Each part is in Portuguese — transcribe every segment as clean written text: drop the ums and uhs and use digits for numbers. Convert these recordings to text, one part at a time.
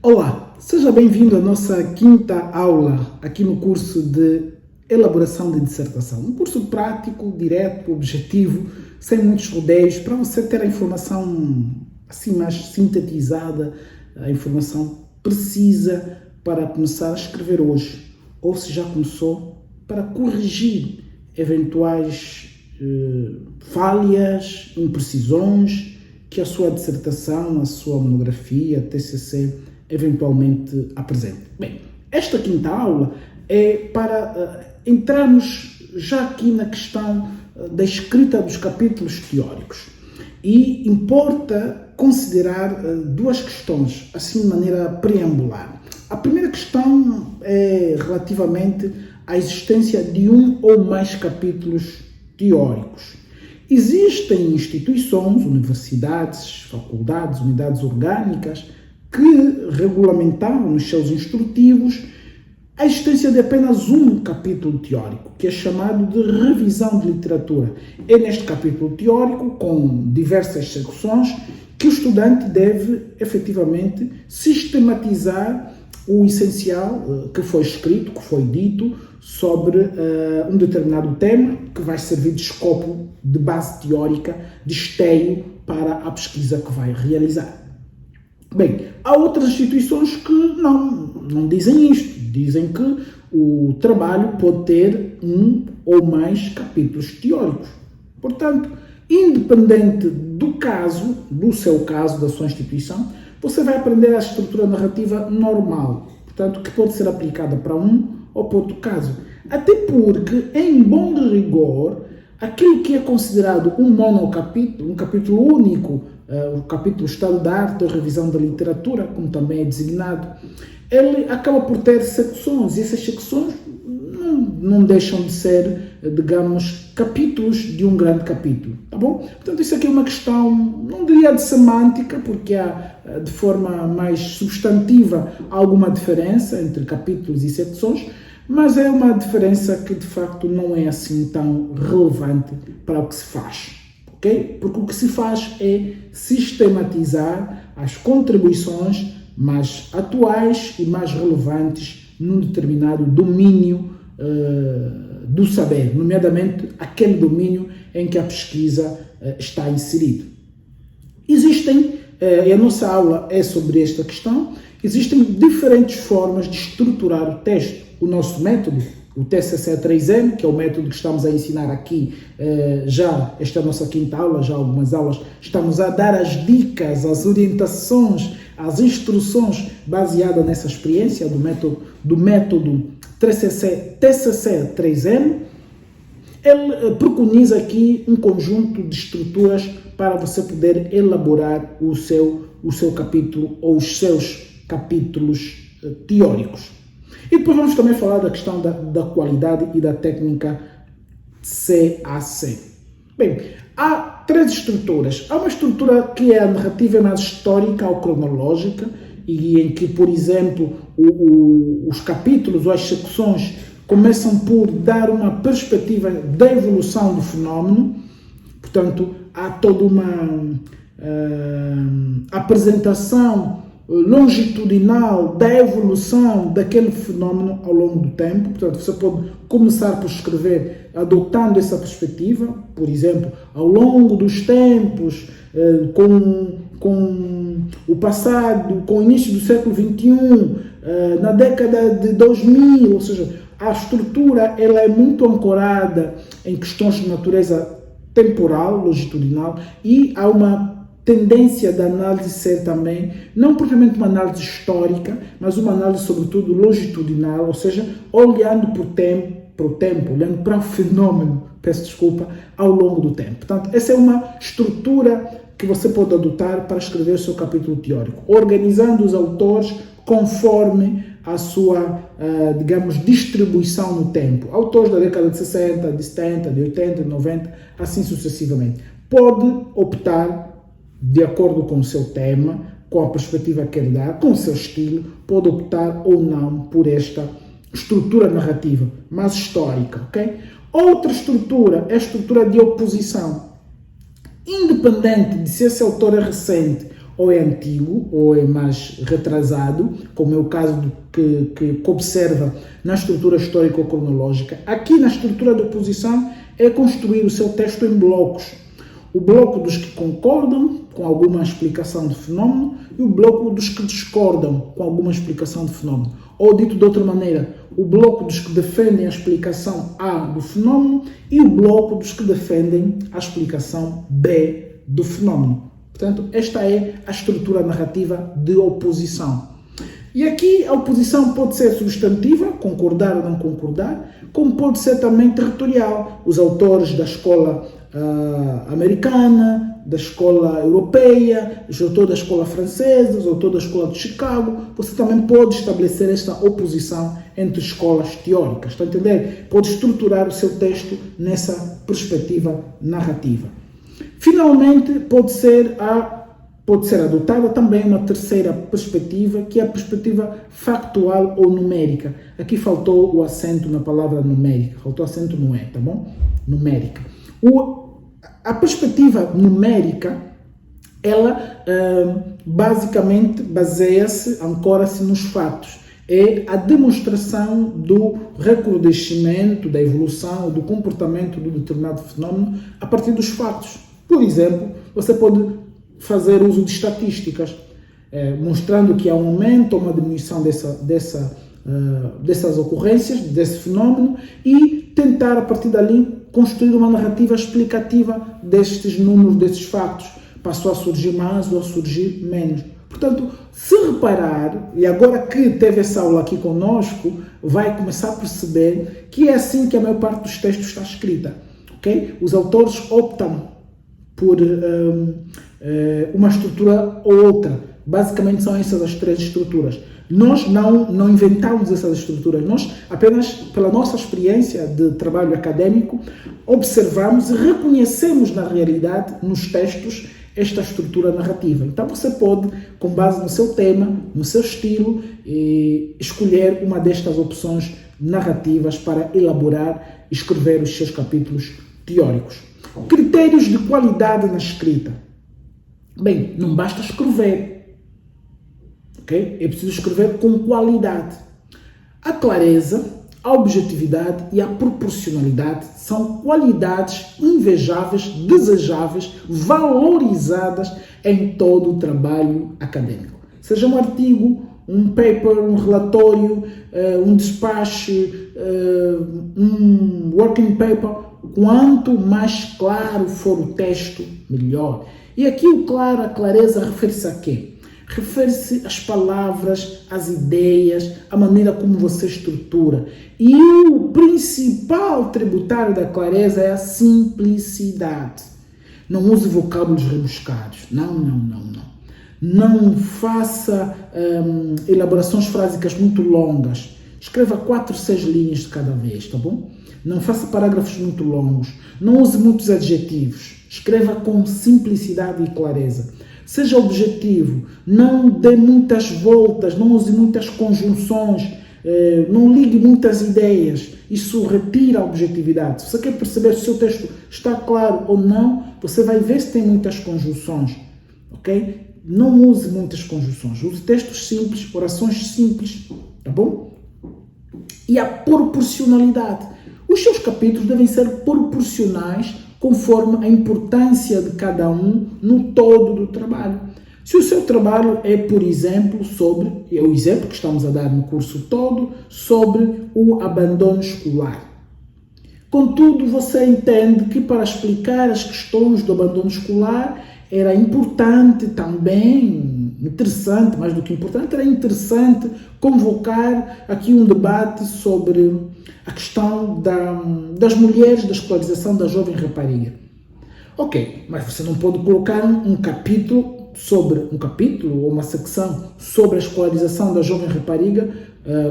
Olá, seja bem-vindo à nossa quinta aula aqui no curso de elaboração de dissertação. Um curso prático, direto, objetivo, sem muitos rodeios, para você ter a informação assim mais sintetizada, a informação precisa para começar a escrever hoje, ou se já começou, para corrigir eventuais falhas, imprecisões que a sua dissertação, a sua monografia, TCC eventualmente apresente. Bem, esta quinta aula é para entrarmos já aqui na questão da escrita dos capítulos teóricos. E importa considerar duas questões, assim de maneira preambular. A primeira questão é relativamente à existência de um ou mais capítulos teóricos. Existem instituições, universidades, faculdades, unidades orgânicas que regulamentaram nos seus instrutivos a existência de apenas um capítulo teórico, que é chamado de revisão de literatura. É neste capítulo teórico, com diversas secções, que o estudante deve efetivamente sistematizar o essencial que foi escrito, que foi dito sobre um determinado tema, que vai servir de escopo, de base teórica, de esteio para a pesquisa que vai realizar. Bem, há outras instituições que não dizem isto. Dizem que o trabalho pode ter um ou mais capítulos teóricos. Portanto, independente do caso, do seu caso, da sua instituição, você vai aprender a estrutura narrativa normal. Portanto, que pode ser aplicada para um ou para outro caso. Até porque, em bom rigor, aquilo que é considerado um monocapítulo, um capítulo único, o capítulo Estado da Arte ou Revisão da Literatura, como também é designado, ele acaba por ter secções, e essas secções não deixam de ser, digamos, capítulos de um grande capítulo, tá bom? Portanto, isso aqui é uma questão, não diria de semântica, porque há, de forma mais substantiva, alguma diferença entre capítulos e secções, mas é uma diferença que, de facto, não é assim tão relevante para o que se faz, ok? Porque o que se faz é sistematizar as contribuições mais atuais e mais relevantes num determinado domínio do saber, nomeadamente aquele domínio em que a pesquisa está inserida. Existem, e a nossa aula é sobre esta questão, existem diferentes formas de estruturar o texto. O nosso método, o TCC 3M, que é o método que estamos a ensinar aqui, já esta nossa quinta aula, já algumas aulas, estamos a dar as dicas, as orientações, as instruções baseadas nessa experiência do método TCC 3M. Ele preconiza aqui um conjunto de estruturas para você poder elaborar o seu capítulo ou os seus capítulos teóricos. E depois vamos também falar da questão da qualidade e da técnica CAC. Bem, há três estruturas. Há uma estrutura que é a narrativa mais histórica ou cronológica, e em que, por exemplo, os capítulos ou as secções começam por dar uma perspectiva da evolução do fenómeno. Portanto, há toda uma apresentação longitudinal da evolução daquele fenómeno ao longo do tempo. Portanto, você pode começar por escrever adotando essa perspectiva, por exemplo, ao longo dos tempos, com o passado, com o início do século XXI, na década de 2000, ou seja, a estrutura ela é muito ancorada em questões de natureza temporal, longitudinal, e há uma tendência da análise ser também, não propriamente uma análise histórica, mas uma análise sobretudo longitudinal, ou seja, olhando para o tempo, olhando para o fenômeno, peço desculpa, ao longo do tempo. Portanto, essa é uma estrutura que você pode adotar para escrever o seu capítulo teórico, organizando os autores conforme a sua, digamos, distribuição no tempo. Autores da década de 60, de 70, de 80, de 90, assim sucessivamente. Pode optar, de acordo com o seu tema, com a perspectiva que ele dá, com o seu estilo, pode optar ou não por esta estrutura narrativa, mais histórica, ok? Outra estrutura é a estrutura de oposição. Independente de se esse autor é recente ou é antigo ou é mais retrasado, como é o caso do que observa na estrutura histórico-cronológica. Aqui na estrutura de oposição é construir o seu texto em blocos. O bloco dos que concordam com alguma explicação do fenômeno e o bloco dos que discordam com alguma explicação do fenômeno. Ou, dito de outra maneira, o bloco dos que defendem a explicação A do fenômeno e o bloco dos que defendem a explicação B do fenômeno. Portanto, esta é a estrutura narrativa de oposição. E aqui a oposição pode ser substantiva, concordar ou não concordar, como pode ser também territorial. Os autores da escola americana, da escola europeia, os autores da escola francesa, os autores da escola de Chicago, você também pode estabelecer esta oposição entre escolas teóricas, está a entender? Pode estruturar o seu texto nessa perspectiva narrativa. Finalmente, pode ser adotada também uma terceira perspectiva, que é a perspectiva factual ou numérica. Aqui faltou o acento na palavra numérica, faltou acento no E, tá bom? Numérica. A perspectiva numérica, ela basicamente baseia-se, ancora-se nos fatos. É a demonstração do recrudescimento, da evolução, do comportamento de um determinado fenômeno a partir dos fatos. Por exemplo, você pode fazer uso de estatísticas, mostrando que há um aumento ou uma diminuição dessas ocorrências, desse fenômeno, e tentar, a partir dali, construir uma narrativa explicativa destes números, desses fatos. Passou a surgir mais ou a surgir menos. Portanto, se reparar, e agora que teve essa aula aqui conosco, vai começar a perceber que é assim que a maior parte dos textos está escrita. Okay? Os autores optam por uma estrutura ou outra. Basicamente são essas as três estruturas. Nós não inventamos essas estruturas, nós apenas, pela nossa experiência de trabalho acadêmico, observamos e reconhecemos na realidade, nos textos, esta estrutura narrativa. Então você pode, com base no seu tema, no seu estilo, escolher uma destas opções narrativas para elaborar e escrever os seus capítulos teóricos. Critérios de qualidade na escrita. Bem, não basta escrever. Okay? É preciso escrever com qualidade. A clareza, a objetividade e a proporcionalidade são qualidades invejáveis, desejáveis, valorizadas em todo o trabalho acadêmico. Seja um artigo, um paper, um relatório, um despacho, um working paper, quanto mais claro for o texto, melhor. E aqui o claro, a clareza, refere-se a quê? Refere-se às palavras, às ideias, à maneira como você estrutura. E o principal tributário da clareza é a simplicidade. Não use vocábulos rebuscados. Não faça elaborações frásicas muito longas. Escreva 4, 6 linhas de cada vez, tá bom? Não faça parágrafos muito longos. Não use muitos adjetivos. Escreva com simplicidade e clareza. Seja objetivo. Não dê muitas voltas. Não use muitas conjunções. Não ligue muitas ideias. Isso retira a objetividade. Se você quer perceber se o seu texto está claro ou não, você vai ver se tem muitas conjunções. Ok? Não use muitas conjunções. Use textos simples, orações simples. Tá bom? E a proporcionalidade. Os seus capítulos devem ser proporcionais conforme a importância de cada um no todo do trabalho. Se o seu trabalho é, por exemplo, é o exemplo que estamos a dar no curso todo, sobre o abandono escolar. Contudo, você entende que para explicar as questões do abandono escolar era importante também, interessante, mais do que importante, era interessante convocar aqui um debate sobre a questão das mulheres, da escolarização da jovem rapariga. Ok, mas você não pode colocar um capítulo ou uma secção sobre a escolarização da jovem rapariga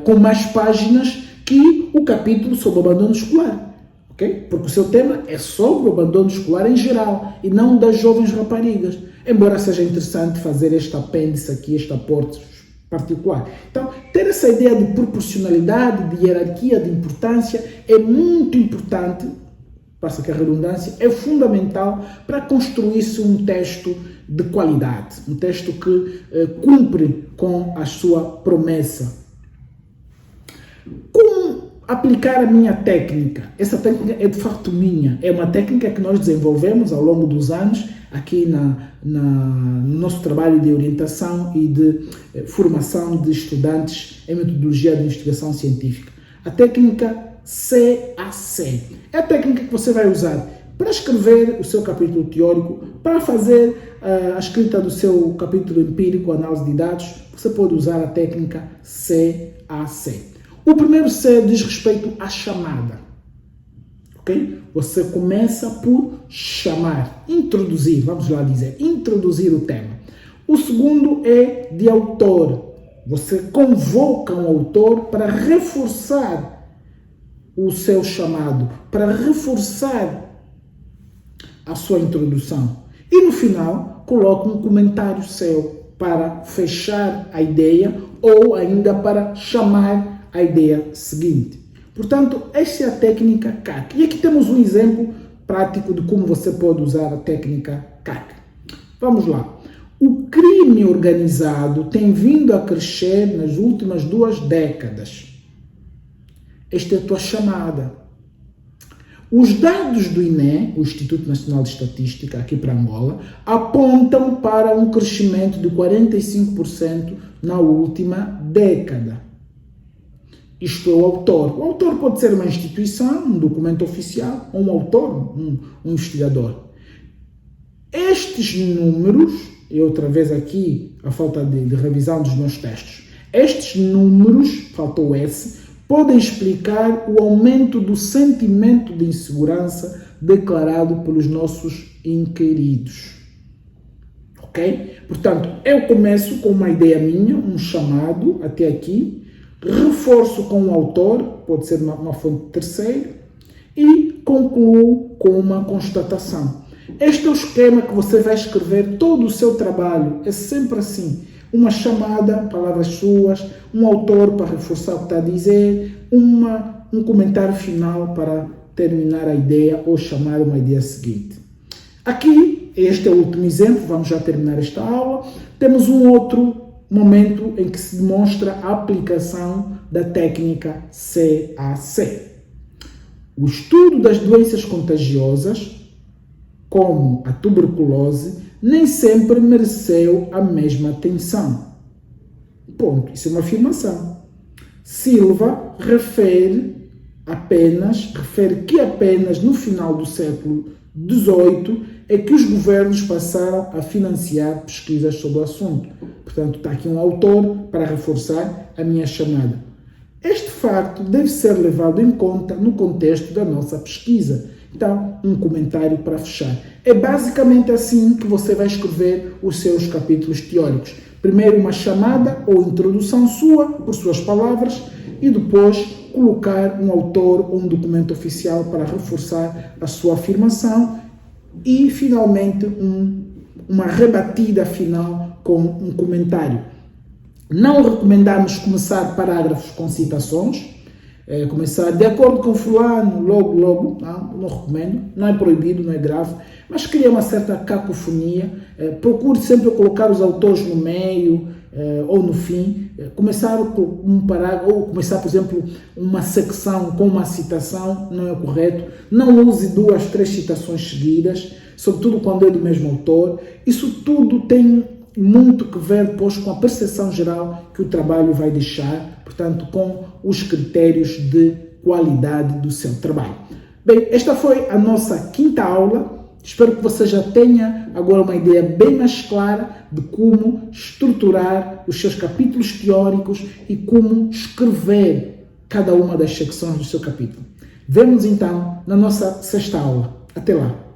com mais páginas que o capítulo sobre o abandono escolar. Okay? Porque o seu tema é sobre o abandono escolar em geral e não das jovens raparigas. Embora seja interessante fazer este apêndice aqui, este aporte particular. Então, ter essa ideia de proporcionalidade, de hierarquia, de importância é muito importante passa aqui a redundância, é fundamental para construir-se um texto de qualidade, um texto que cumpre com a sua promessa. Como aplicar a minha técnica? Essa técnica é de facto minha, é uma técnica que nós desenvolvemos ao longo dos anos aqui no nosso trabalho de orientação e de formação de estudantes em metodologia de investigação científica. A técnica CAC. É a técnica que você vai usar para escrever o seu capítulo teórico, para fazer a escrita do seu capítulo empírico, análise de dados. Você pode usar a técnica CAC. O primeiro C diz respeito à chamada. Okay? Você começa por chamar, introduzir, vamos lá dizer, introduzir o tema. O segundo é de autor. Você convoca um autor para reforçar o seu chamado, para reforçar a sua introdução. E no final, coloca um comentário seu para fechar a ideia ou ainda para chamar a ideia seguinte. Portanto, esta é a técnica CAC. E aqui temos um exemplo prático de como você pode usar a técnica CAC. Vamos lá. O crime organizado tem vindo a crescer nas últimas 2 décadas. Esta é a tua chamada. Os dados do INE, o Instituto Nacional de Estatística, aqui para Angola, apontam para um crescimento de 45% na última década. Isto é o autor. O autor pode ser uma instituição, um documento oficial, ou um autor, um investigador. Estes números, e outra vez aqui a falta de revisão dos meus textos, estes números, faltou S, podem explicar o aumento do sentimento de insegurança declarado pelos nossos inquiridos. Ok? Portanto, eu começo com uma ideia minha, um chamado até aqui, reforço com o autor, pode ser uma fonte terceira, e concluo com uma constatação. Este é o esquema que você vai escrever todo o seu trabalho, é sempre assim. Uma chamada, palavras suas, um autor para reforçar o que está a dizer, um comentário final para terminar a ideia ou chamar uma ideia seguinte. Aqui, este é o último exemplo, vamos já terminar esta aula. Temos um outro momento em que se demonstra a aplicação da técnica CAC. O estudo das doenças contagiosas, como a tuberculose, nem sempre mereceu a mesma atenção. Ponto. Isso é uma afirmação. Silva refere que apenas no final do século XVIII é que os governos passaram a financiar pesquisas sobre o assunto. Portanto, está aqui um autor para reforçar a minha chamada. Este facto deve ser levado em conta no contexto da nossa pesquisa. Então, um comentário para fechar. É basicamente assim que você vai escrever os seus capítulos teóricos. Primeiro uma chamada ou introdução sua, por suas palavras, e depois colocar um autor ou um documento oficial para reforçar a sua afirmação e, finalmente, uma rebatida final com um comentário. Não recomendamos começar parágrafos com citações, começar de acordo com fulano, logo, não recomendo, não é proibido, não é grave, mas cria uma certa cacofonia. Procure sempre colocar os autores no meio ou no fim, começar com um parágrafo, ou começar, por exemplo, uma secção com uma citação, não é correto. Não use 2, 3 citações seguidas, sobretudo quando é do mesmo autor. Isso tudo tem muito que ver, pois, com a percepção geral que o trabalho vai deixar, portanto, com os critérios de qualidade do seu trabalho. Bem, esta foi a nossa 5ª aula. Espero que você já tenha agora uma ideia bem mais clara de como estruturar os seus capítulos teóricos e como escrever cada uma das secções do seu capítulo. Vemo-nos então na nossa 6ª aula. Até lá!